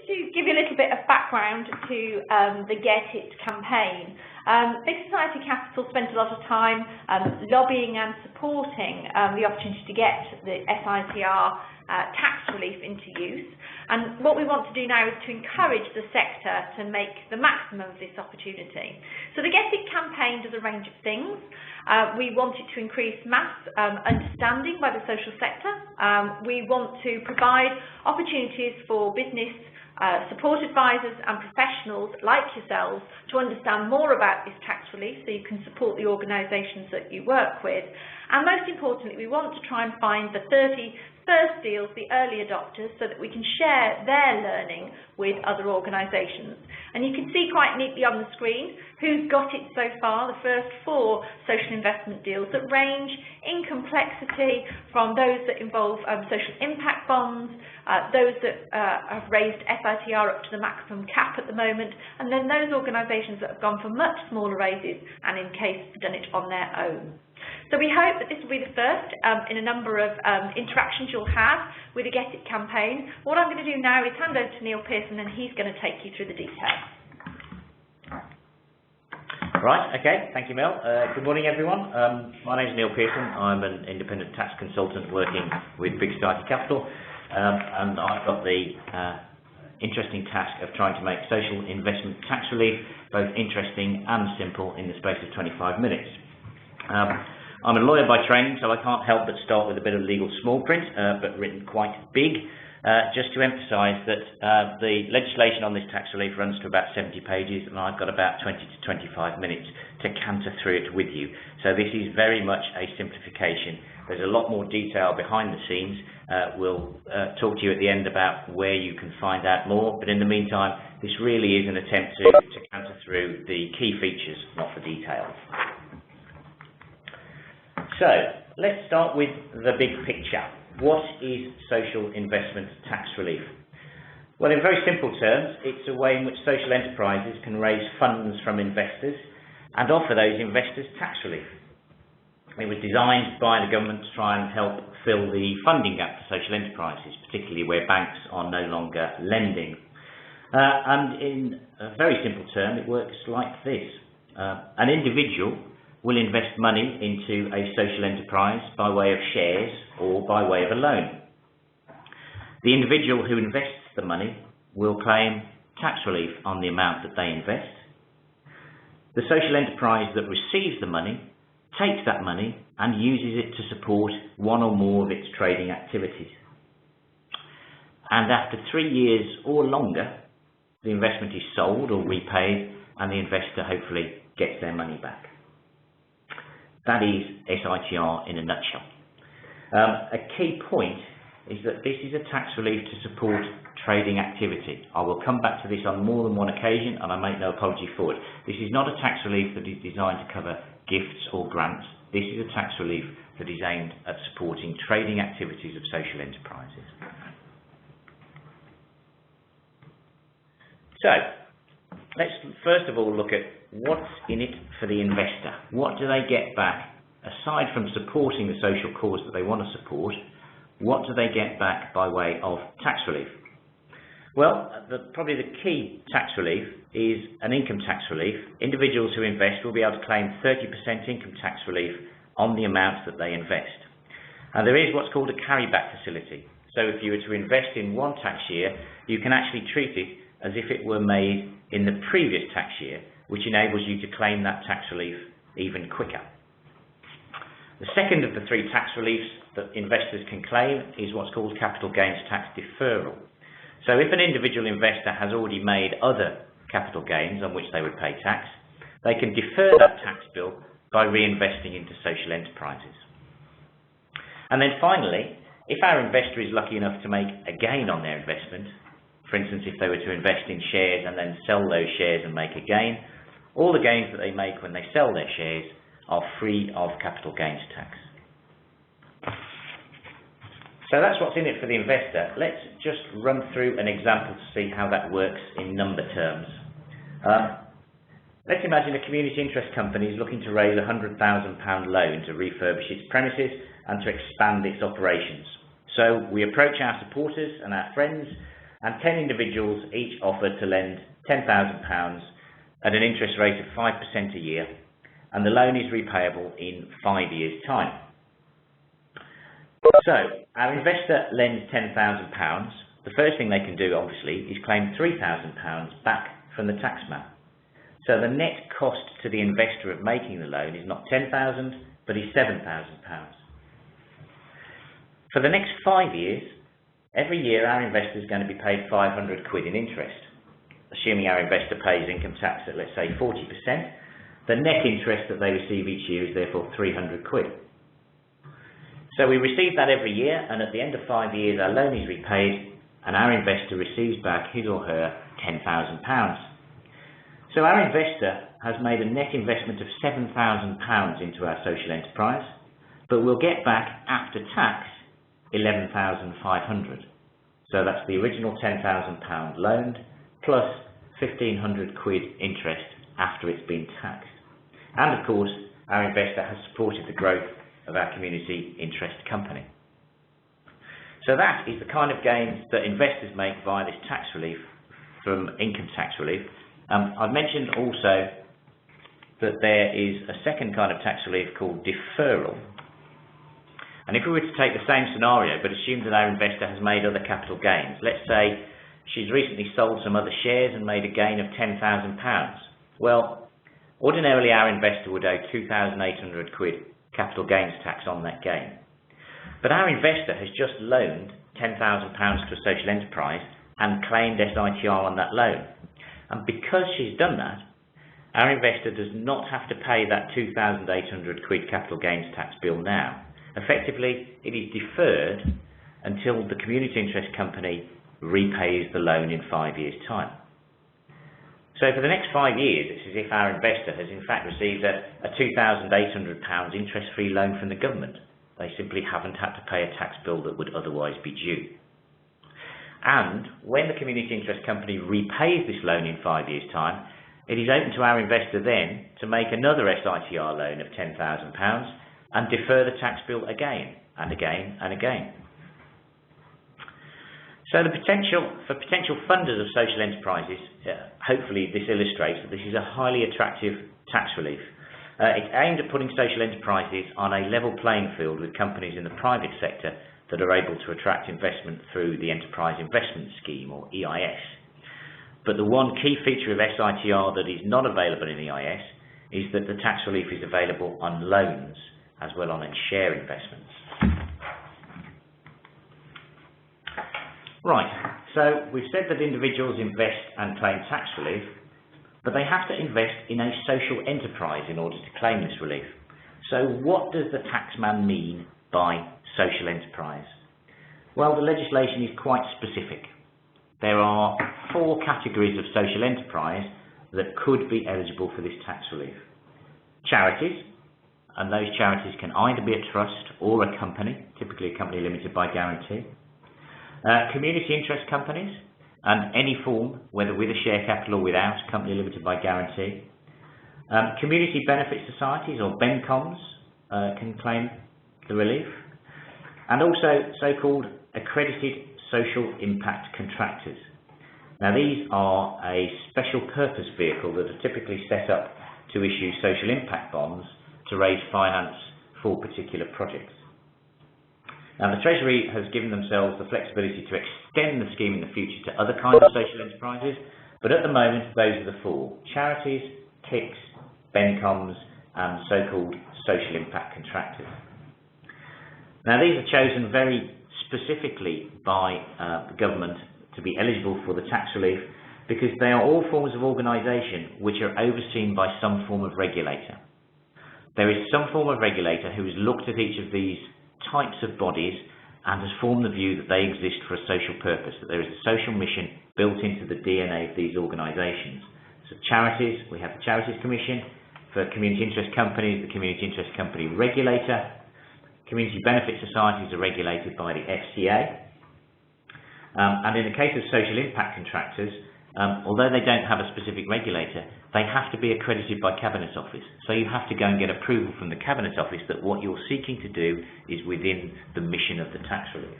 to give you a little bit of background to the Get It campaign. Big Society Capital spent a lot of time lobbying and supporting the opportunity to get the SITR tax relief into use. And what we want to do now is to encourage the sector to make the maximum of this opportunity. So the Get It campaign does a range of things. We want it to increase mass understanding by the social sector. We want to provide opportunities for business support advisors and professionals like yourselves to understand more about this tax relief so you can support the organisations that you work with. And most importantly, we want to try and find the 30 first deals, the early adopters, so that we can share their learning with other organisations. And you can see quite neatly on the screen who's got it so far, the first 4 social investment deals that range in complexity from those that involve social impact bonds, those that have raised SITR up to the maximum cap at the moment, and then those organisations that have gone for much smaller raises and in case done it on their own. So we hope that this will be the first in a number of interactions you'll have with the Get It campaign. What I'm going to do now is hand over to Neil Pearson and he's going to take you through the details. Right, okay, thank you Mel. Good morning everyone. My name is Neil Pearson. I'm an independent tax consultant working with Big Society Capital and I've got the interesting task of trying to make social investment tax relief both interesting and simple in the space of 25 minutes. I'm a lawyer by training, so I can't help but start with a bit of legal small print, but written quite big, just to emphasise that the legislation on this tax relief runs to about 70 pages, and I've got about 20 to 25 minutes to canter through it with you. So this is very much a simplification. There's a lot more detail behind the scenes. We'll talk to you at the end about where you can find out more, but in the meantime, this really is an attempt to canter through the key features, not the details. So, let's start with the big picture. What is social investment tax relief? Well, in very simple terms, it's a way in which social enterprises can raise funds from investors and offer those investors tax relief. It was designed by the government to try and help fill the funding gap for social enterprises, particularly where banks are no longer lending. And in a very simple term, it works like this. An individual will invest money into a social enterprise by way of shares or by way of a loan. The individual who invests the money will claim tax relief on the amount that they invest. The social enterprise that receives the money takes that money and uses it to support one or more of its trading activities. And after 3 years or longer, the investment is sold or repaid and the investor hopefully gets their money back. That is SITR in a nutshell. A key point is that this is a tax relief to support trading activity. I will come back to this on more than one occasion and I make no apology for it. This is not a tax relief that is designed to cover gifts or grants. This is a tax relief that is aimed at supporting trading activities of social enterprises. So, let's first of all look at what's in it for the investor. What do they get back? Aside from supporting the social cause that they want to support, what do they get back by way of tax relief? Well, probably the key tax relief is an income tax relief. Individuals who invest will be able to claim 30% income tax relief on the amount that they invest. And there is what's called a carryback facility. So if you were to invest in one tax year, you can actually treat it as if it were made in the previous tax year, which enables you to claim that tax relief even quicker. The second of the 3 tax reliefs that investors can claim is what's called capital gains tax deferral. So if an individual investor has already made other capital gains on which they would pay tax, they can defer that tax bill by reinvesting into social enterprises. And then finally, if our investor is lucky enough to make a gain on their investment, for instance, if they were to invest in shares and then sell those shares and make a gain, all the gains that they make when they sell their shares are free of capital gains tax. So that's what's in it for the investor. Let's just run through an example to see how that works in number terms. Let's imagine a community interest company is looking to raise a £100,000 loan to refurbish its premises and to expand its operations. So we approach our supporters and our friends and 10 individuals each offered to lend £10,000 at an interest rate of 5% a year, and the loan is repayable in 5 years' time. So, our investor lends £10,000. The first thing they can do, obviously, is claim £3,000 back from the taxman. So the net cost to the investor of making the loan is not £10,000, but is £7,000. For the next 5 years, every year our investor is going to be paid 500 quid in interest. Assuming our investor pays income tax at, let's say, 40%, the net interest that they receive each year is therefore 300 quid. So we receive that every year, and at the end of 5 years our loan is repaid and our investor receives back his or her £10,000. So our investor has made a net investment of £7,000 into our social enterprise, but will get back after tax 11,500. So that's the original £10,000 loaned plus 1,500 quid interest after it's been taxed. And of course, our investor has supported the growth of our community interest company. So that is the kind of gains that investors make via this tax relief from income tax relief. I've mentioned also that there is a second kind of tax relief called deferral. And if we were to take the same scenario but assume that our investor has made other capital gains, let's say she's recently sold some other shares and made a gain of £10,000. Well, ordinarily our investor would owe 2,800 quid capital gains tax on that gain. But our investor has just loaned £10,000 to a social enterprise and claimed SITR on that loan. And because she's done that, our investor does not have to pay that 2,800 quid capital gains tax bill now. Effectively, it is deferred until the community interest company repays the loan in 5 years' time. So for the next 5 years, it's as if our investor has in fact received a £2,800 interest-free loan from the government. They simply haven't had to pay a tax bill that would otherwise be due. And when the community interest company repays this loan in 5 years' time, it is open to our investor then to make another SITR loan of £10,000 and defer the tax bill again and again and again. So for potential funders of social enterprises, hopefully this illustrates that this is a highly attractive tax relief. It's aimed at putting social enterprises on a level playing field with companies in the private sector that are able to attract investment through the Enterprise Investment Scheme, or EIS. But the one key feature of SITR that is not available in EIS is that the tax relief is available on loans as well on share investments. Right, so we've said that individuals invest and claim tax relief, but they have to invest in a social enterprise in order to claim this relief. So what does the taxman mean by social enterprise? Well, the legislation is quite specific. There are 4 categories of social enterprise that could be eligible for this tax relief. Charities, and those charities can either be a trust or a company, typically a company limited by guarantee. Community interest companies, and any form, whether with a share capital or without, company limited by guarantee. Community benefit societies, or BENCOMs, can claim the relief. And also so-called accredited social impact contractors. Now these are a special purpose vehicle that are typically set up to issue social impact bonds to raise finance for particular projects. Now the Treasury has given themselves the flexibility to extend the scheme in the future to other kinds of social enterprises, but at the moment those are the 4: charities, TICs, BENCOMs and so-called social impact contractors. Now these are chosen very specifically by the government to be eligible for the tax relief because they are all forms of organisation which are overseen by some form of regulator. There is some form of regulator who has looked at each of these types of bodies and has formed the view that they exist for a social purpose, that there is a social mission built into the DNA of these organisations. So charities, we have the Charities Commission. For community interest companies, the Community Interest Company Regulator. Community benefit societies are regulated by the FCA. And in the case of social impact contractors, although they don't have a specific regulator, they have to be accredited by Cabinet Office. So you have to go and get approval from the Cabinet Office that what you're seeking to do is within the mission of the tax relief.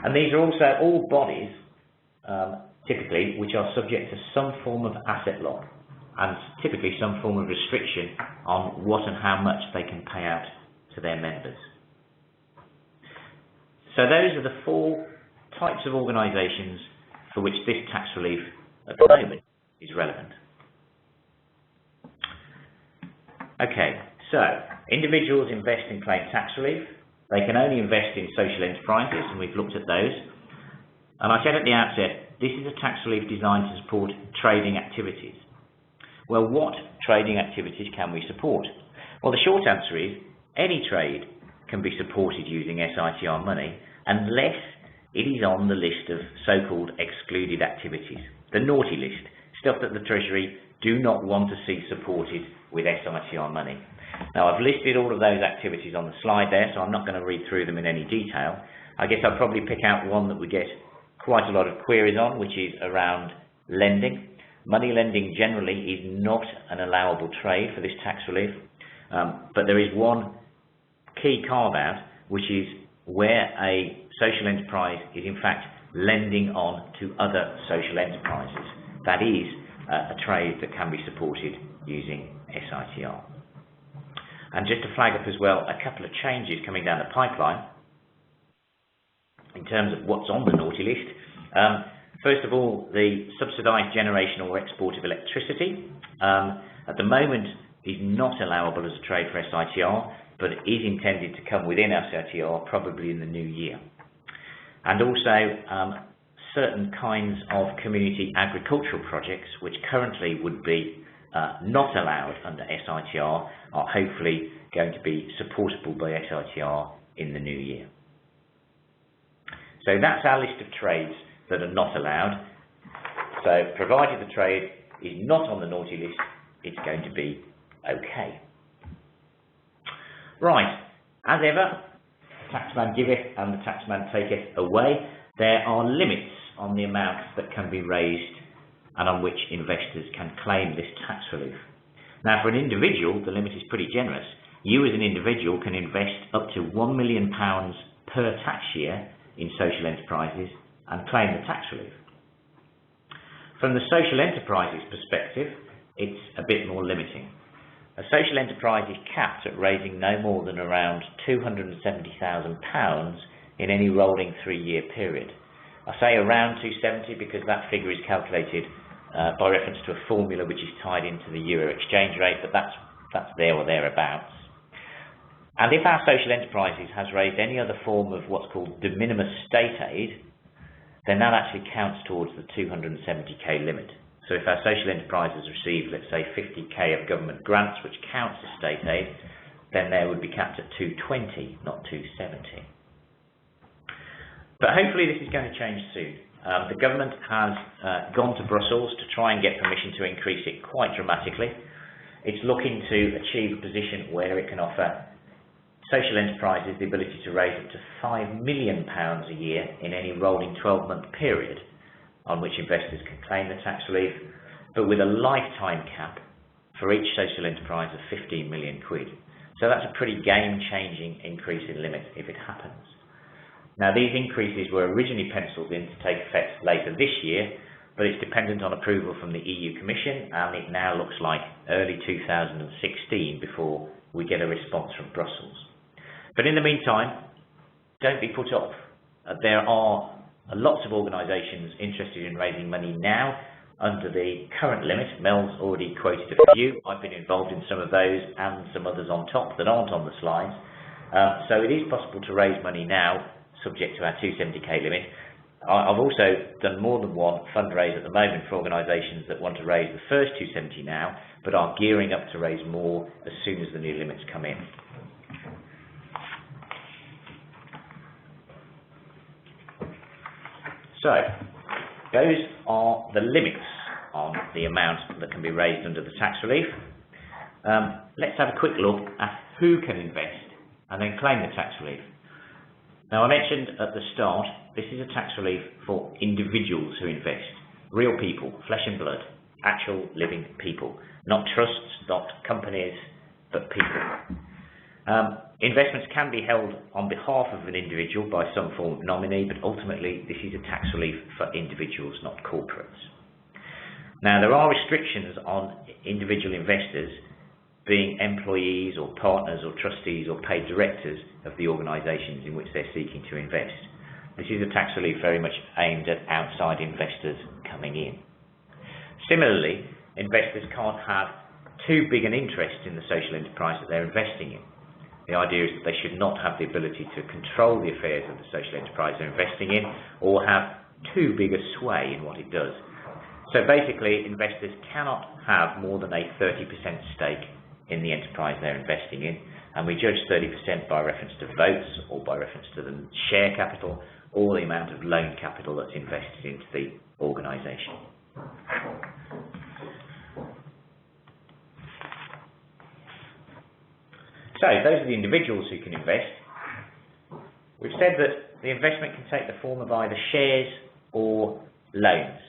And these are also all bodies typically, which are subject to some form of asset lock and typically some form of restriction on what and how much they can pay out to their members. So those are the 4 types of organisations for which this tax relief at the moment is relevant. Okay, so individuals invest and claim tax relief. They can only invest in social enterprises, and we've looked at those. And I said at the outset, this is a tax relief designed to support trading activities. Well, what trading activities can we support? Well, the short answer is any trade can be supported using SITR money unless it is on the list of so-called excluded activities, the naughty list, stuff that the Treasury do not want to see supported with SITR money. Now, I've listed all of those activities on the slide there, so I'm not going to read through them in any detail. I guess I'll probably pick out one that we get quite a lot of queries on, which is around lending. Money lending generally is not an allowable trade for this tax relief, but there is one key carve-out, which is where a social enterprise is in fact lending on to other social enterprises. That is a trade that can be supported using SITR. And just to flag up as well, a couple of changes coming down the pipeline in terms of what's on the naughty list. First of all, the subsidised generation or export of electricity at the moment is not allowable as a trade for SITR, but is intended to come within SITR probably in the new year. And also certain kinds of community agricultural projects which currently would be not allowed under SITR are hopefully going to be supportable by SITR in the new year. So that's our list of trades that are not allowed. So provided the trade is not on the naughty list, it's going to be okay. Right, as ever, the taxman giveth and the taxman taketh away. There are limits on the amounts that can be raised and on which investors can claim this tax relief. Now, for an individual, the limit is pretty generous. You as an individual can invest up to £1 million per tax year in social enterprises and claim the tax relief. From the social enterprises perspective, it's a bit more limiting. A social enterprise is capped at raising no more than around £270,000 in any rolling 3-year period. I say around 270 because that figure is calculated by reference to a formula which is tied into the euro exchange rate, but that's there or thereabouts. And if our social enterprises has raised any other form of what's called de minimis state aid, then that actually counts towards the 270k limit. So if our social enterprises receive, let's say, 50k of government grants, which counts as state aid, then they would be capped at 220, not 270. But hopefully this is going to change soon. The government has gone to Brussels to try and get permission to increase it quite dramatically. It's looking to achieve a position where it can offer social enterprises the ability to raise up to £5 million a year in any rolling 12-month period on which investors can claim the tax relief, but with a lifetime cap for each social enterprise of 15 million quid. So that's a pretty game-changing increase in limit if it happens. Now, these increases were originally penciled in to take effect later this year, but it's dependent on approval from the EU Commission, and it now looks like early 2016 before we get a response from Brussels. But in the meantime, don't be put off. There are lots of organisations interested in raising money now under the current limit. Mel's already quoted a few. I've been involved in some of those and some others on top that aren't on the slides. So it is possible to raise money now, subject to our 270k limit. I've also done more than one fundraise at the moment for organisations that want to raise the first 270 now, but are gearing up to raise more as soon as the new limits come in. So, those are the limits on the amount that can be raised under the tax relief. Let's have a quick look at who can invest and then claim the tax relief. Now, I mentioned at the start, this is a tax relief for individuals who invest. Real people, flesh and blood, actual living people. Not trusts, not companies, but people. Investments can be held on behalf of an individual by some form of nominee, but ultimately this is a tax relief for individuals, not corporates. Now, there are restrictions on individual investors being employees or partners or trustees or paid directors of the organisations in which they're seeking to invest. This is a tax relief very much aimed at outside investors coming in. Similarly, investors can't have too big an interest in the social enterprise that they're investing in. The idea is that they should not have the ability to control the affairs of the social enterprise they're investing in or have too big a sway in what it does. So basically, investors cannot have more than a 30% stake in the enterprise they're investing in, and we judge 30% by reference to votes or by reference to the share capital or the amount of loan capital that's invested into the organisation. So those are the individuals who can invest. We've said that the investment can take the form of either shares or loans.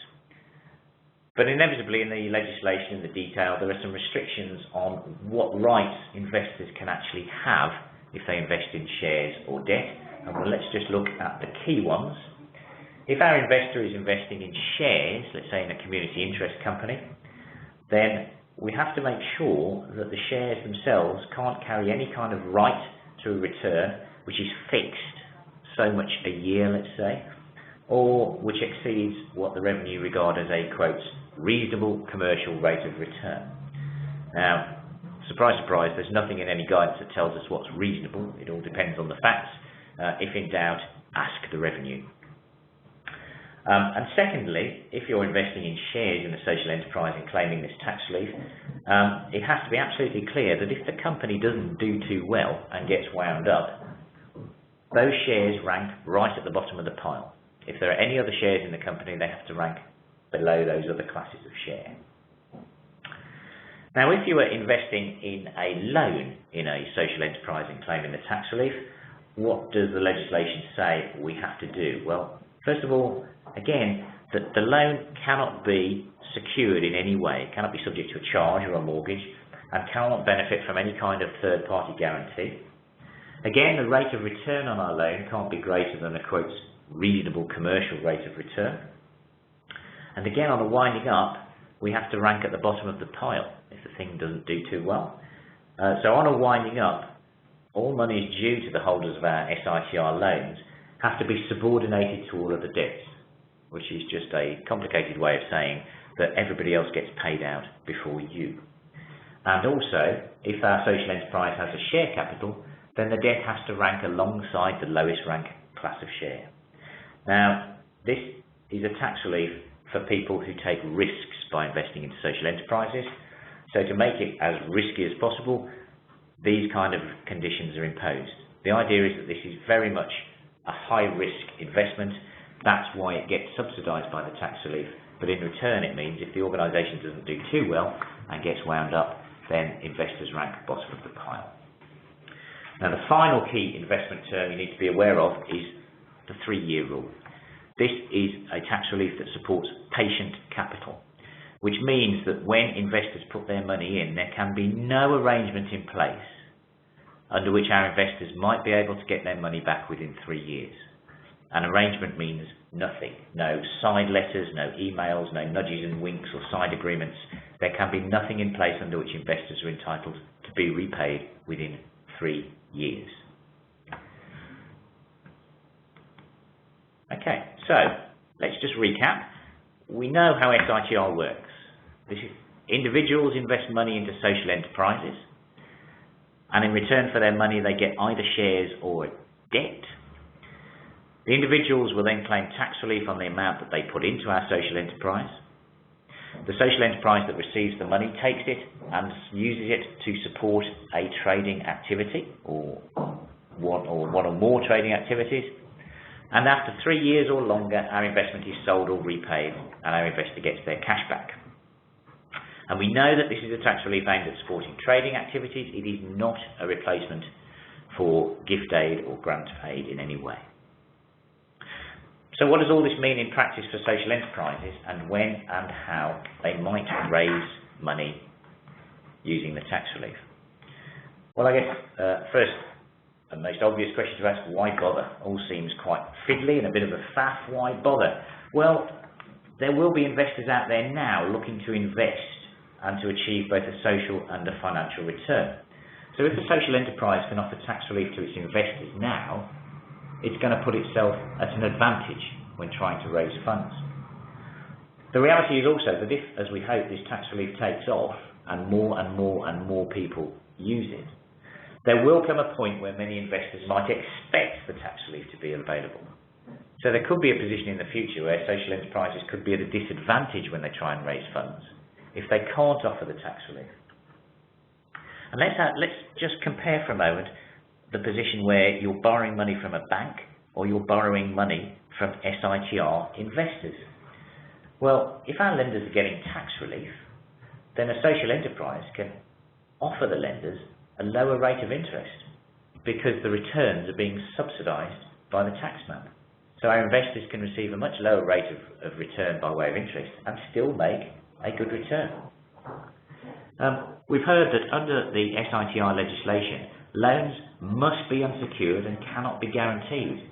But inevitably in the legislation, in the detail, there are some restrictions on what rights investors can actually have if they invest in shares or debt. And well, let's just look at the key ones. If our investor is investing in shares, let's say in a community interest company, then we have to make sure that the shares themselves can't carry any kind of right to a return which is fixed so much a year, let's say, or which exceeds what the revenue regard as a, quote, reasonable commercial rate of return. Now, surprise, surprise, there's nothing in any guidance that tells us what's reasonable. It all depends on the facts. If in doubt, ask the revenue. And secondly, if you're investing in shares in a social enterprise and claiming this tax relief, it has to be absolutely clear that if the company doesn't do too well and gets wound up, those shares rank right at the bottom of the pile. If there are any other shares in the company, they have to rank below those other classes of share. Now, if you are investing in a loan in a social enterprise and claiming the tax relief, what does the legislation say we have to do? Well, first of all, again, the loan cannot be secured in any way, cannot be subject to a charge or a mortgage, and cannot benefit from any kind of third-party guarantee. Again, the rate of return on our loan can't be greater than a, quote, reasonable commercial rate of return. And again, on a winding up, we have to rank at the bottom of the pile if the thing doesn't do too well. So on a winding up, all monies due to the holders of our SITR loans have to be subordinated to all of the debts, which is just a complicated way of saying that everybody else gets paid out before you. And also, if our social enterprise has a share capital, then the debt has to rank alongside the lowest rank class of share. Now, this is a tax relief for people who take risks by investing into social enterprises. So to make it as risky as possible, these kind of conditions are imposed. The idea is that this is very much a high-risk investment. That's why it gets subsidised by the tax relief. But in return, it means if the organisation doesn't do too well and gets wound up, then investors rank bottom of the pile. Now, the final key investment term you need to be aware of is the 3-year rule. This is a tax relief that supports patient capital, which means that when investors put their money in, there can be no arrangement in place under which our investors might be able to get their money back within 3 years. An arrangement means nothing. No side letters, no emails, no nudges and winks or side agreements. There can be nothing in place under which investors are entitled to be repaid within 3 years. Okay, so let's just recap. We know how SITR works. Individuals invest money into social enterprises, and in return for their money they get either shares or debt. The individuals will then claim tax relief on the amount that they put into our social enterprise. The social enterprise that receives the money takes it and uses it to support a trading activity or one or more trading activities. And after 3 years or longer, our investment is sold or repaid and our investor gets their cash back. And we know that this is a tax relief aimed at supporting trading activities. It is not a replacement for gift aid or grant aid in any way. So what does all this mean in practice for social enterprises, and when and how they might raise money using the tax relief? Well, I guess first and most obvious question to ask, why bother? All seems quite fiddly and a bit of a faff. Why bother? Well, there will be investors out there now looking to invest and to achieve both a social and a financial return. So if a social enterprise can offer tax relief to its investors now, it's going to put itself at an advantage when trying to raise funds. The reality is also that if, as we hope, this tax relief takes off and more people use it, there will come a point where many investors might expect the tax relief to be available. So there could be a position in the future where social enterprises could be at a disadvantage when they try and raise funds if they can't offer the tax relief. And let's just compare for a moment the position where you're borrowing money from a bank or you're borrowing money from SITR investors. Well, if our lenders are getting tax relief, then a social enterprise can offer the lenders a lower rate of interest because the returns are being subsidised by the taxman. So our investors can receive a much lower rate of return by way of interest and still make a good return. We've heard that under the SITR legislation, loans must be unsecured and cannot be guaranteed,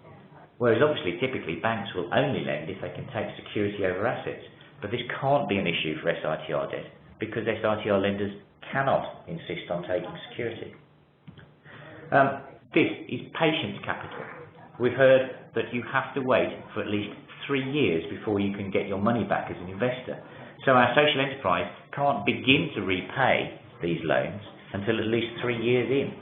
whereas obviously typically banks will only lend if they can take security over assets. But this can't be an issue for SITR debt because SITR lenders cannot insist on taking security. This is patience capital. We've heard that you have to wait for at least 3 years before you can get your money back as an investor. So our social enterprise can't begin to repay these loans until at least 3 years in.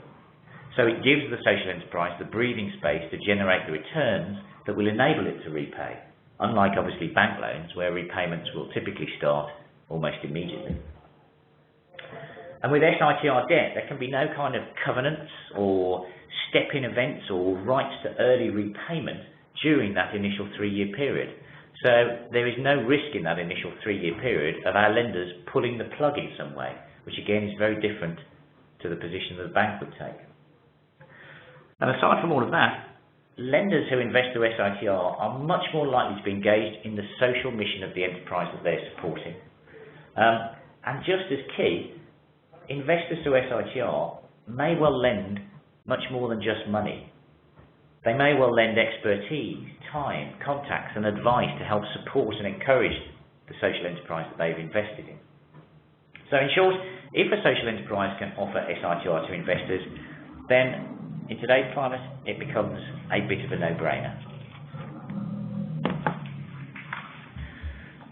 So it gives the social enterprise the breathing space to generate the returns that will enable it to repay, unlike obviously bank loans where repayments will typically start almost immediately. And with SITR debt, there can be no kind of covenants or step-in events or rights to early repayment during that initial 3-year period. So there is no risk in that initial 3-year period of our lenders pulling the plug in some way, which again is very different to the position that the bank would take. And aside from all of that, lenders who invest through SITR are much more likely to be engaged in the social mission of the enterprise that they're supporting. And just as key, investors through SITR may well lend much more than just money. They may well lend expertise, time, contacts and advice to help support and encourage the social enterprise that they've invested in. So in short, if a social enterprise can offer SITR to investors, then in today's climate it becomes a bit of a no-brainer.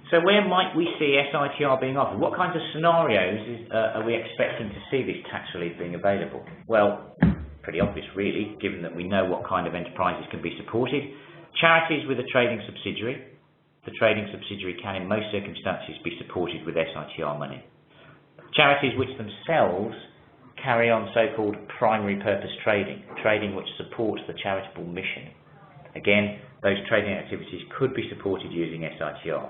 So where might we see SITR being offered? What kinds of scenarios are we expecting to see this tax relief being available? Well, pretty obvious really, given that we know what kind of enterprises can be supported. Charities with a trading subsidiary. The trading subsidiary can in most circumstances be supported with SITR money. Charities which themselves carry on so-called primary purpose trading, trading which supports the charitable mission. Again, those trading activities could be supported using SITR.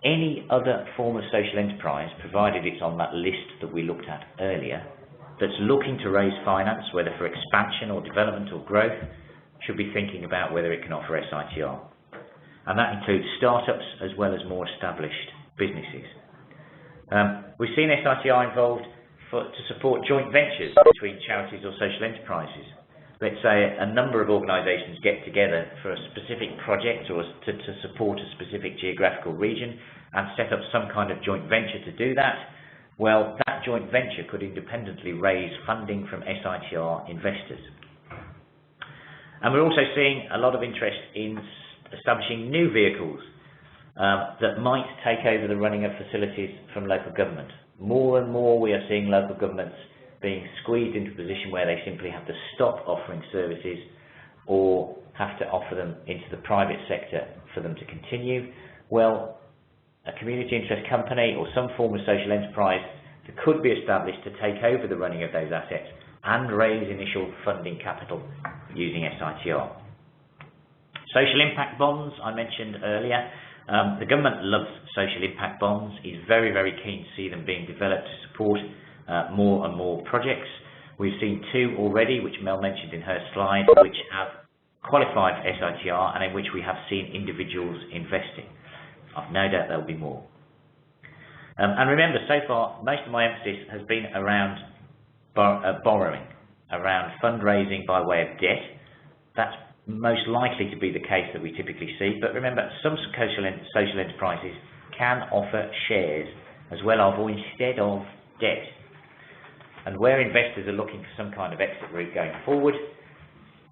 Any other form of social enterprise, provided it's on that list that we looked at earlier, that's looking to raise finance, whether for expansion or development or growth, should be thinking about whether it can offer SITR. And that includes startups as well as more established businesses. We've seen SITR involved to support joint ventures between charities or social enterprises. Let's say a number of organisations get together for a specific project or to support a specific geographical region and set up some kind of joint venture to do that. Well, that joint venture could independently raise funding from SITR investors. And we're also seeing a lot of interest in establishing new vehicles that might take over the running of facilities from local government. More and more we are seeing local governments being squeezed into a position where they simply have to stop offering services or have to offer them into the private sector for them to continue. Well, a community interest company or some form of social enterprise that could be established to take over the running of those assets and raise initial funding capital using SITR. Social impact bonds, I mentioned earlier. The government loves social impact bonds, is very, very keen to see them being developed to support more and more projects. We've seen 2 already, which Mel mentioned in her slide, which have qualified for SITR and in which we have seen individuals investing. I've no doubt there'll be more. And remember, so far, most of my emphasis has been around borrowing, around fundraising by way of debt. That's most likely to be the case that we typically see, but remember, some social enterprises can offer shares as well of or instead of debt. And where investors are looking for some kind of exit route going forward,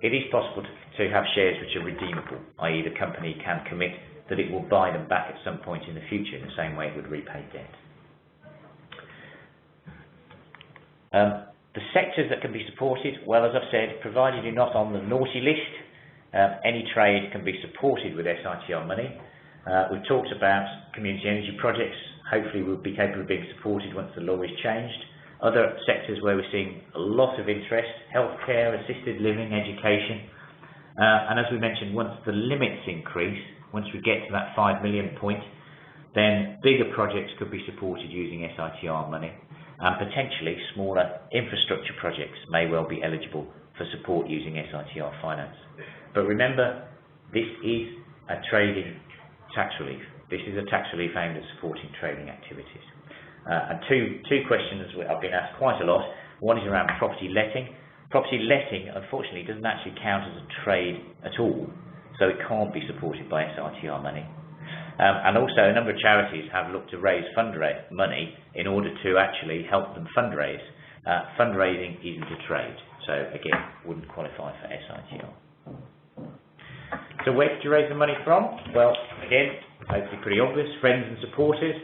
it is possible to have shares which are redeemable, i.e. the company can commit that it will buy them back at some point in the future in the same way it would repay debt. The sectors that can be supported, well, as I've said, provided you're not on the naughty list, any trade can be supported with SITR money. We've talked about community energy projects. Hopefully we'll be capable of being supported once the law is changed. Other sectors where we're seeing a lot of interest, healthcare, assisted living, education. And as we mentioned, once the limits increase, once we get to that 5 million point, then bigger projects could be supported using SITR money. And potentially smaller infrastructure projects may well be eligible for support using SITR finance. But remember, this is a trading tax relief. This is a tax relief aimed at supporting trading activities. And two questions I've been asked quite a lot. One is around property letting. Property letting, unfortunately, doesn't actually count as a trade at all, so it can't be supported by SITR money. And also, a number of charities have looked to raise money in order to actually help them fundraise. Fundraising isn't a trade, so again, wouldn't qualify for SITR. So where did you raise the money from? Well, again, hopefully pretty obvious, friends and supporters.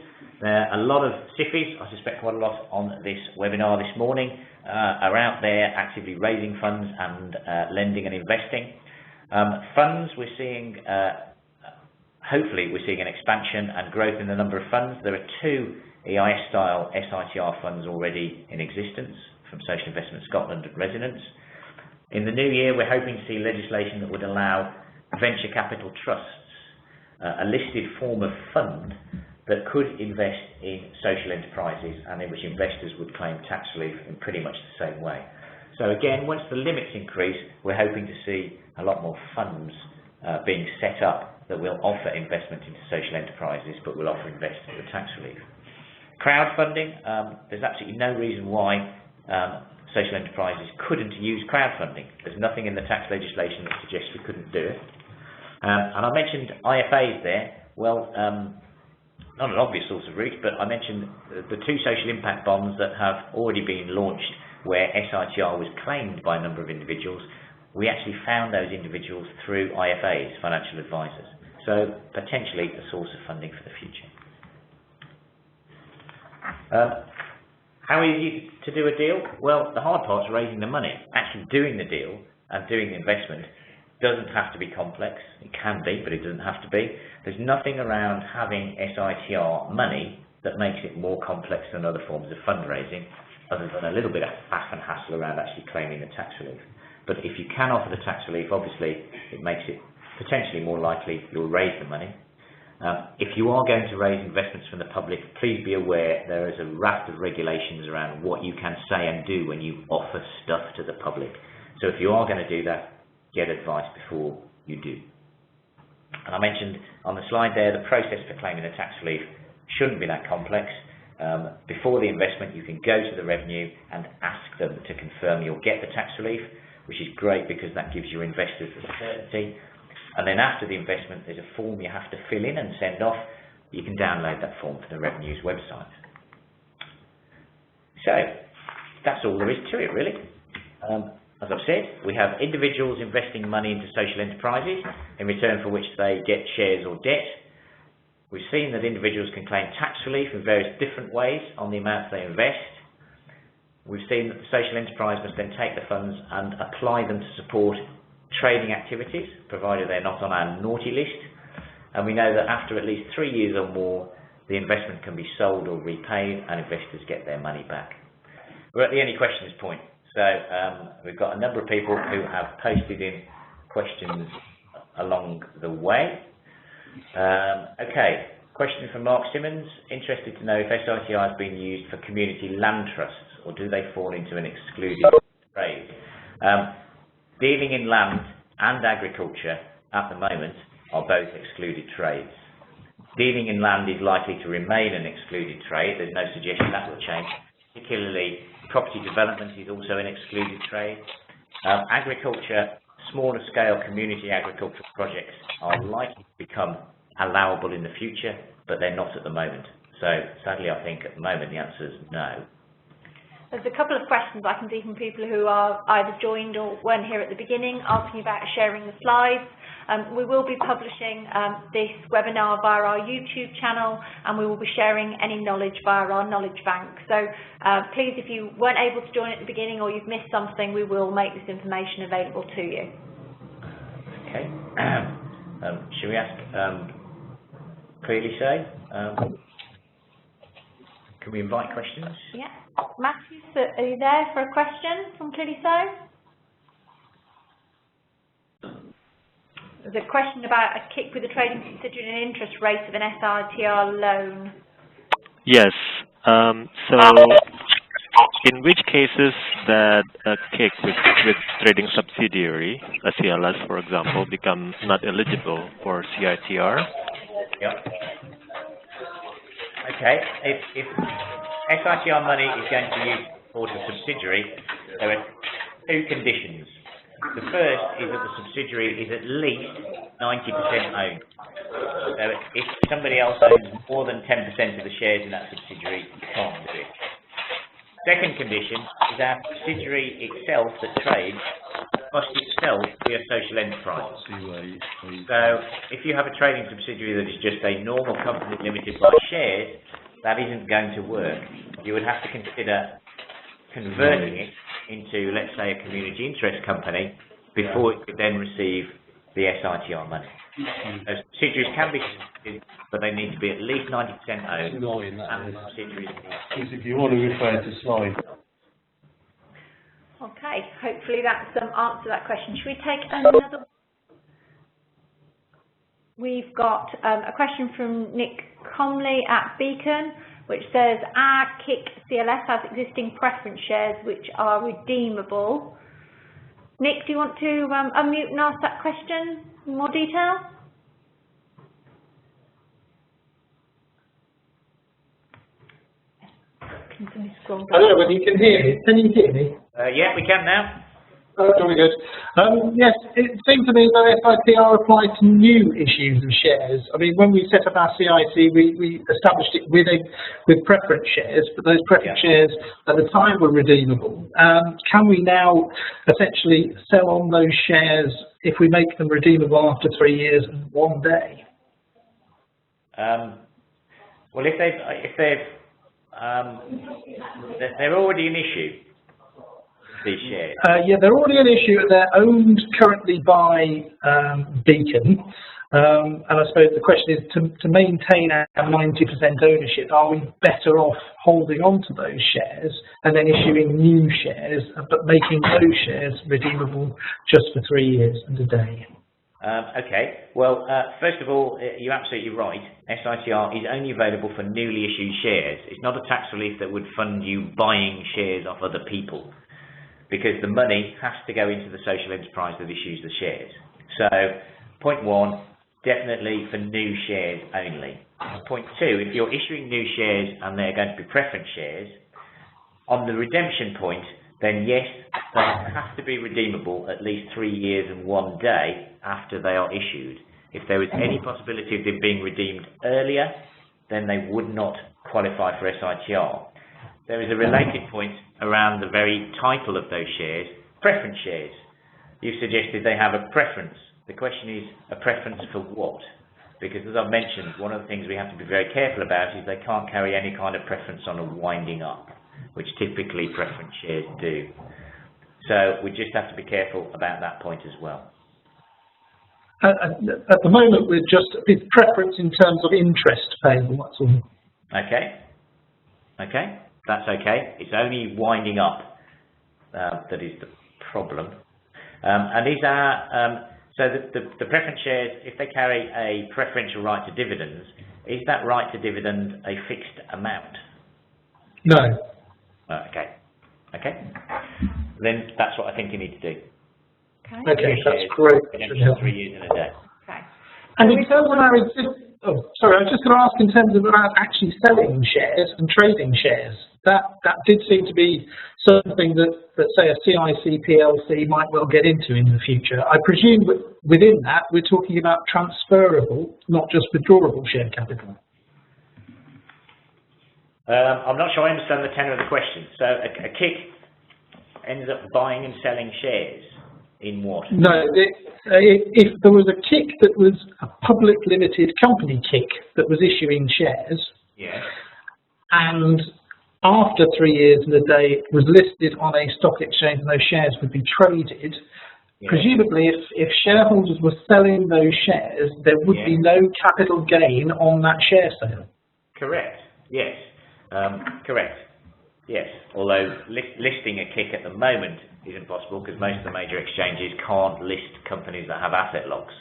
A lot of SIFIs, I suspect quite a lot on this webinar this morning, are out there actively raising funds and lending and investing. Funds, we're seeing, hopefully we're seeing an expansion and growth in the number of funds. There are 2 EIS-style SITR funds already in existence from Social Investment Scotland residents. In the new year, we're hoping to see legislation that would allow venture capital trusts, a listed form of fund that could invest in social enterprises and in which investors would claim tax relief in pretty much the same way. So again, once the limits increase, we're hoping to see a lot more funds being set up that will offer investment into social enterprises but will offer investors the tax relief. Crowdfunding, there's absolutely no reason why social enterprises couldn't use crowdfunding. There's nothing in the tax legislation that suggests we couldn't do it. And I mentioned IFAs there. Well, not an obvious source of route, but I mentioned the 2 social impact bonds that have already been launched where SITR was claimed by a number of individuals. We actually found those individuals through IFAs, financial advisors. So potentially a source of funding for the future. How easy to do a deal? Well, the hard part's raising the money. Actually doing the deal and doing the investment doesn't have to be complex. It can be, but it doesn't have to be. There's nothing around having SITR money that makes it more complex than other forms of fundraising, other than a little bit of faff and hassle around actually claiming the tax relief. But if you can offer the tax relief, obviously it makes it potentially more likely you'll raise the money. If you are going to raise investments from the public, please be aware there is a raft of regulations around what you can say and do when you offer stuff to the public. So if you are going to do that, get advice before you do. And I mentioned on the slide there, the process for claiming the tax relief shouldn't be that complex. Before the investment, you can go to the revenue and ask them to confirm you'll get the tax relief, which is great because that gives your investors the certainty. And then after the investment, there's a form you have to fill in and send off. You can download that form from the Revenue's website. So that's all there is to it, really. As I've said, we have individuals investing money into social enterprises in return for which they get shares or debt. We've seen that individuals can claim tax relief in various different ways on the amounts they invest. We've seen that the social enterprise must then take the funds and apply them to support trading activities, provided they're not on our naughty list. And we know that after at least 3 years or more, the investment can be sold or repaid and investors get their money back. We're at the any questions point. So we've got a number of people who have posted in questions along the way. Okay, question from Mark Simmons. Interested to know if SITR has been used for community land trusts or do they fall into an excluded trade? Dealing in land and agriculture at the moment are both excluded trades. Dealing in land is likely to remain an excluded trade. There's no suggestion that will change, particularly property development is also an excluded trade. Agriculture, smaller scale community agricultural projects are likely to become allowable in the future, but they're not at the moment. So sadly, I think at the moment the answer is no. There's a couple of questions I can see from people who are either joined or weren't here at the beginning, asking about sharing the slides. We will be publishing this webinar via our YouTube channel, and we will be sharing any knowledge via our knowledge bank. So please, if you weren't able to join at the beginning or you've missed something, we will make this information available to you. Okay. Should we ask clearly say? Can we invite questions? Yeah. Matthew, are you there for a question from Clearly So? There's a question about a kick with a trading subsidiary and an interest rate of an SITR loan. Yes. So, in which cases that a kick with trading subsidiary, a CLS for example, becomes not eligible for CITR? Yep. Okay. If SITR money is going to be used for the subsidiary, there are two conditions. The first is that the subsidiary is at least 90% owned. So if somebody else owns more than 10% of the shares in that subsidiary, you can't do it. Second condition is our subsidiary itself that trades must itself be a social enterprise. So if you have a trading subsidiary that is just a normal company limited by shares, that isn't going to work. You would have to consider converting it into, let's say, a community interest company before it could then receive the SITR money. So subsidiaries can be considered, but they need to be at least 90% owned, and the subsidiaries need if you want to refer to slide. Okay, hopefully that's answered that question. Should we take another? We've got a question from Nick Comley at Beacon, which says, our KIC CLS has existing preference shares which are redeemable. Nick, do you want to unmute and ask that question in more detail? Hello, but you can hear me. Can you hear me? Yeah, we can now. Oh, very good. Yes, it seems to me that SITR applies to new issues of shares. I mean, when we set up our CIC, we established it with preference shares, but those preference shares at the time were redeemable. Can we now essentially sell on those shares if we make them redeemable after 3 years and 1 day? Well, if they're already an issue. These shares. Yeah, they're already an issue. They're owned currently by Beacon, and I suppose the question is to maintain our 90% ownership. Are we better off holding on to those shares and then issuing new shares, but making those shares redeemable just for 3 years and a day? Okay. Well, first of all, you're absolutely right. SITR is only available for newly issued shares. It's not a tax relief that would fund you buying shares off other people, because the money has to go into the social enterprise that issues the shares. So, point one, definitely for new shares only. Point two, if you're issuing new shares and they're going to be preference shares, on the redemption point, then yes, they have to be redeemable at least 3 years and 1 day after they are issued. If there was any possibility of them being redeemed earlier, then they would not qualify for SITR. There is a related point around the very title of those shares, preference shares. You've suggested they have a preference. The question is, a preference for what? Because as I've mentioned, one of the things we have to be very careful about is they can't carry any kind of preference on a winding up, which typically preference shares do. So we just have to be careful about that point as well. At the moment, it's preference in terms of interest payable, that's all. Okay. Okay. That's okay. It's only winding up that is the problem. And these are, so the preference shares, if they carry a preferential right to dividends, is that right to dividend a fixed amount? No. Okay. Okay. Then that's what I think you need to do. Okay, that's great. 3 years in a day. Okay. And in terms of our existing, I was just going to ask in terms of about actually selling shares and trading shares. that did seem to be something that say a CIC PLC might well get into in the future. I presume within that we're talking about transferable, not just withdrawable share capital. I'm not sure I understand the tenor of the question. So a kick ends up buying and selling shares in what? No, if there was a kick that was a public limited company kick that was issuing shares, yes, and after 3 years and a day it was listed on a stock exchange and those shares would be traded, yes, presumably if shareholders were selling those shares, there would yes, be no capital gain on that share sale. Correct. Yes. Correct. Yes. Although listing a kick at the moment isn't possible because most of the major exchanges can't list companies that have asset locks.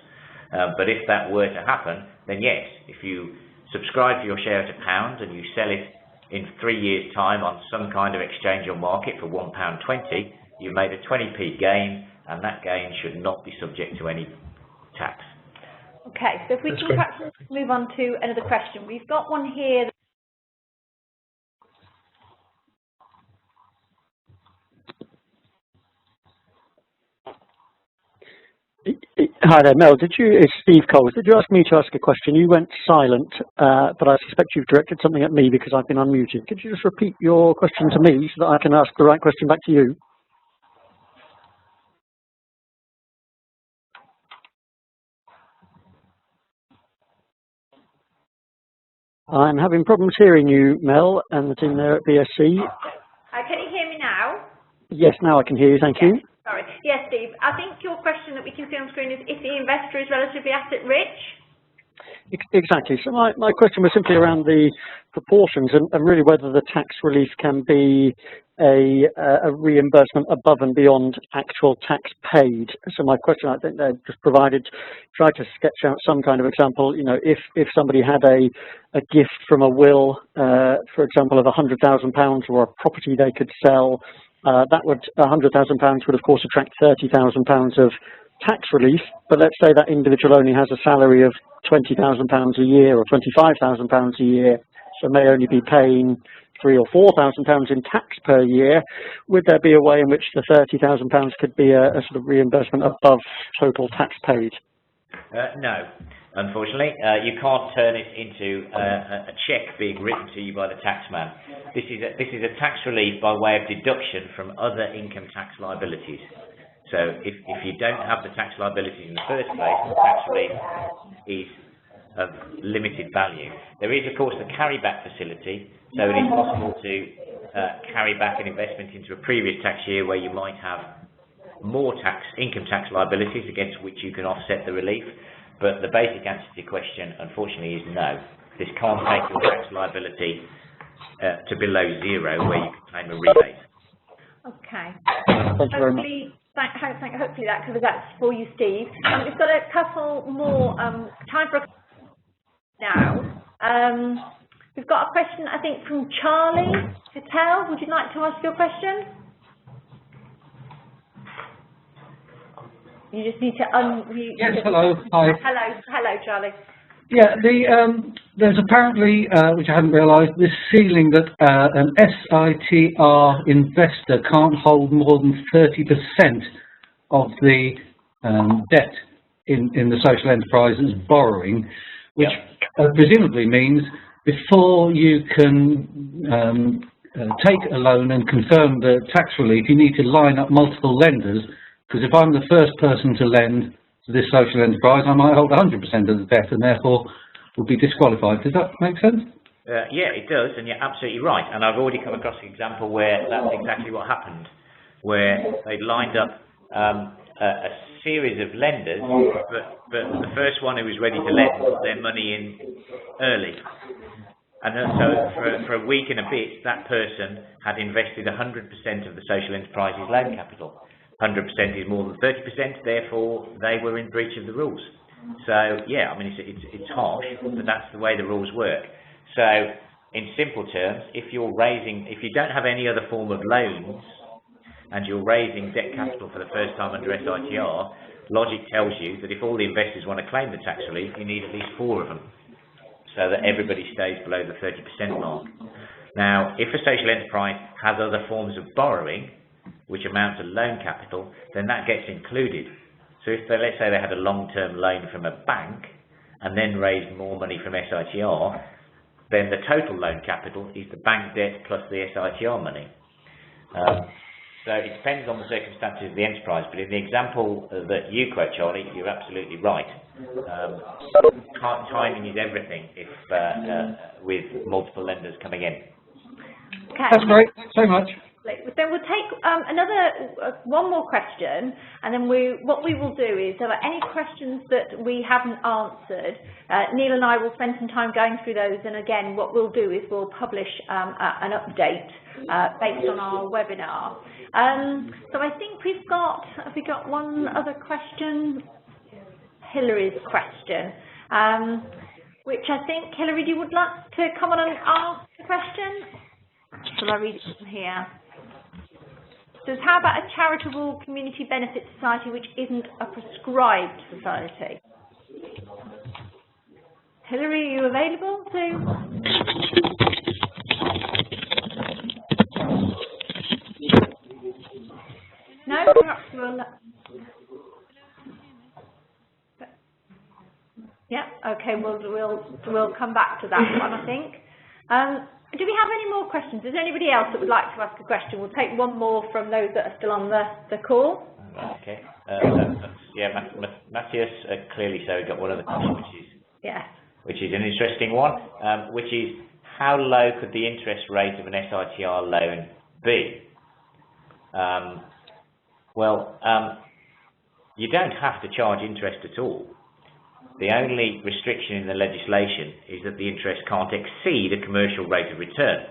But if that were to happen, then yes, if you subscribe for your share at £1 and you sell it in 3 years' time on some kind of exchange or market for £1.20, you've made a 20p gain, and that gain should not be subject to any tax. Okay, so if we can perhaps move on to another question. We've got one here. Hi there, Mel. It's Steve Coles. Did you ask me to ask a question? You went silent, but I suspect you've directed something at me because I've been unmuted. Could you just repeat your question to me so that I can ask the right question back to you? I'm having problems hearing you, Mel, and the team there at BSC. Can you hear me now? Yes, now I can hear you. Thank you. Sorry. Yes, Steve. I think your question that we can see on screen is if the investor is relatively asset rich. Exactly. So my question was simply around the proportions and really whether the tax relief can be a reimbursement above and beyond actual tax paid. So my question, I think they just tried to sketch out some kind of example. You know, if somebody had a gift from a will, for example, of £100,000 or a property they could sell, that would £100,000 would of course attract £30,000 of tax relief. But let's say that individual only has a salary of £20,000 a year or £25,000 a year, so may only be paying £3,000 or £4,000 in tax per year. Would there be a way in which the £30,000 could be a sort of reimbursement above total tax paid? No. Unfortunately, you can't turn it into a cheque being written to you by the taxman. This is a tax relief by way of deduction from other income tax liabilities. So if you don't have the tax liabilities in the first place, the tax relief is of limited value. There is, of course, the carryback facility, so it is possible to carry back an investment into a previous tax year where you might have more income tax liabilities against which you can offset the relief. But the basic answer to your question, unfortunately, is no. This can't take your tax liability to below zero where you can claim a rebate. Thank Okay. you very much. Hopefully that covers that for you, Steve. We've got a couple more time for a now. We've got a question, I think, from Charlie Patel. Would you like to ask your question? You just need to unmute. Yes, hello. Hi. Hello, Charlie. Yeah, there's apparently, which I hadn't realised, this ceiling that an SITR investor can't hold more than 30% of the debt in the social enterprise as borrowing, which presumably means before you can take a loan and confirm the tax relief, you need to line up multiple lenders, because if I'm the first person to lend to this social enterprise, I might hold 100% of the debt and therefore would be disqualified. Does that make sense? Yeah, it does, and you're absolutely right. And I've already come across an example where that's exactly what happened, where they lined up a series of lenders, but the first one who was ready to lend put their money in early. And so for a week and a bit, that person had invested 100% of the social enterprise's loan capital. 100% is more than 30%, therefore they were in breach of the rules. So yeah, I mean it's harsh, but that's the way the rules work. So in simple terms, if you don't have any other form of loans and you're raising debt capital for the first time under SITR, logic tells you that if all the investors want to claim the tax relief, you need at least 4 of them, so that everybody stays below the 30% mark. Now, if a social enterprise has other forms of borrowing, which amount to loan capital, then that gets included. So if they, let's say they had a long-term loan from a bank and then raised more money from SITR, then the total loan capital is the bank debt plus the SITR money. So it depends on the circumstances of the enterprise, but in the example that you quote, Charlie, you're absolutely right. Timing is everything if with multiple lenders coming in. Okay. That's great. Thanks so much. Then we'll take one more question, and then what we will do is, if there are any questions that we haven't answered, Neil and I will spend some time going through those, and again, what we'll do is we'll publish an update based on our webinar. So I think have we got one other question? Hillary's question, which I think, Hillary, you would like to come on and ask the question? Shall I read it from here? It says, how about a charitable community benefit society which isn't a prescribed society? Hillary, are you available to? No, perhaps we'll. Yeah, okay, we'll come back to that one, I think. Do we have any more questions? Is there anybody else that would like to ask a question? We'll take one more from those that are still on the call. Okay. Matthias clearly so got one other question, which is an interesting one, which is how low could the interest rate of an SITR loan be? You don't have to charge interest at all. The only restriction in the legislation is that the interest can't exceed a commercial rate of return,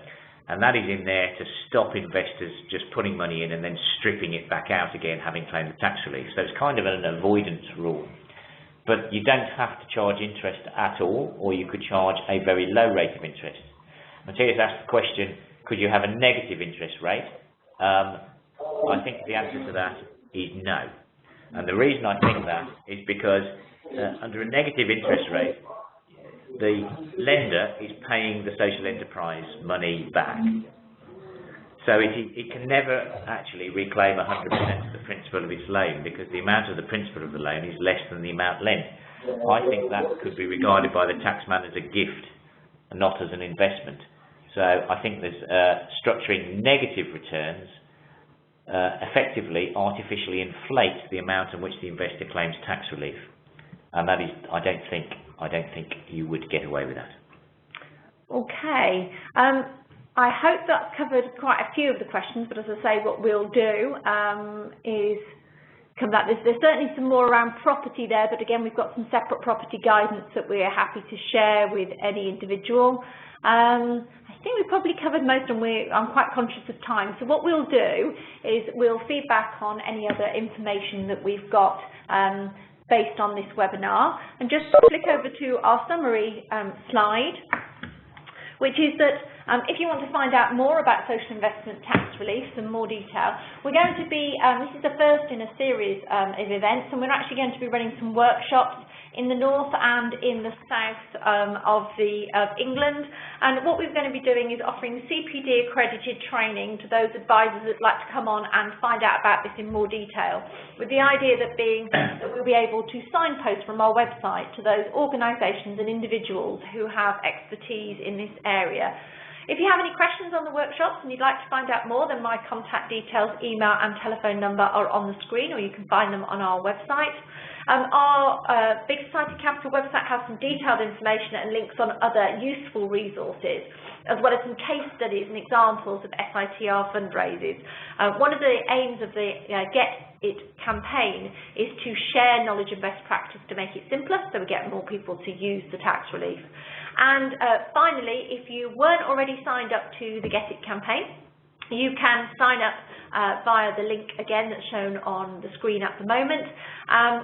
and that is in there to stop investors just putting money in and then stripping it back out again, having claimed the tax relief. So it's kind of an avoidance rule. But you don't have to charge interest at all, or you could charge a very low rate of interest. Matthias asked the question, could you have a negative interest rate? I think the answer to that is no. And the reason I think that is because under a negative interest rate, the lender is paying the social enterprise money back. So it can never actually reclaim 100% of the principal of its loan, because the amount of the principal of the loan is less than the amount lent. I think that could be regarded by the taxman as a gift and not as an investment. So I think there's structuring negative returns effectively artificially inflate the amount in which the investor claims tax relief. And that is, I don't think you would get away with that. Okay. I hope that's covered quite a few of the questions, but as I say, what we'll do is come back. There's certainly some more around property there, but again, we've got some separate property guidance that we're happy to share with any individual. I think we've probably covered most, and I'm quite conscious of time. So what we'll do is we'll feedback on any other information that we've got based on this webinar, and just flick over to our summary slide, which is that if you want to find out more about social investment tax relief, some more detail, we're going to be, this is the first in a series of events, and we're actually going to be running some workshops in the north and in the south of England. And what we're going to be doing is offering CPD accredited training to those advisors that like to come on and find out about this in more detail, with the idea that we'll be able to signpost from our website to those organisations and individuals who have expertise in this area. If you have any questions on the workshops and you'd like to find out more, then my contact details, email and telephone number are on the screen, or you can find them on our website. Our Big Society Capital website has some detailed information and links on other useful resources, as well as some case studies and examples of SITR fundraisers. One of the aims of the Get It campaign is to share knowledge and best practice to make it simpler, so we get more people to use the tax relief. And finally, if you weren't already signed up to the Get It campaign, you can sign up via the link again that's shown on the screen at the moment.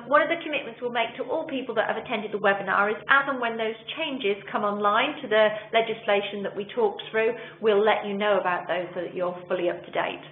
One of the commitments we'll make to all people that have attended the webinar is, as and when those changes come online to the legislation that we talked through, we'll let you know about those so that you're fully up to date.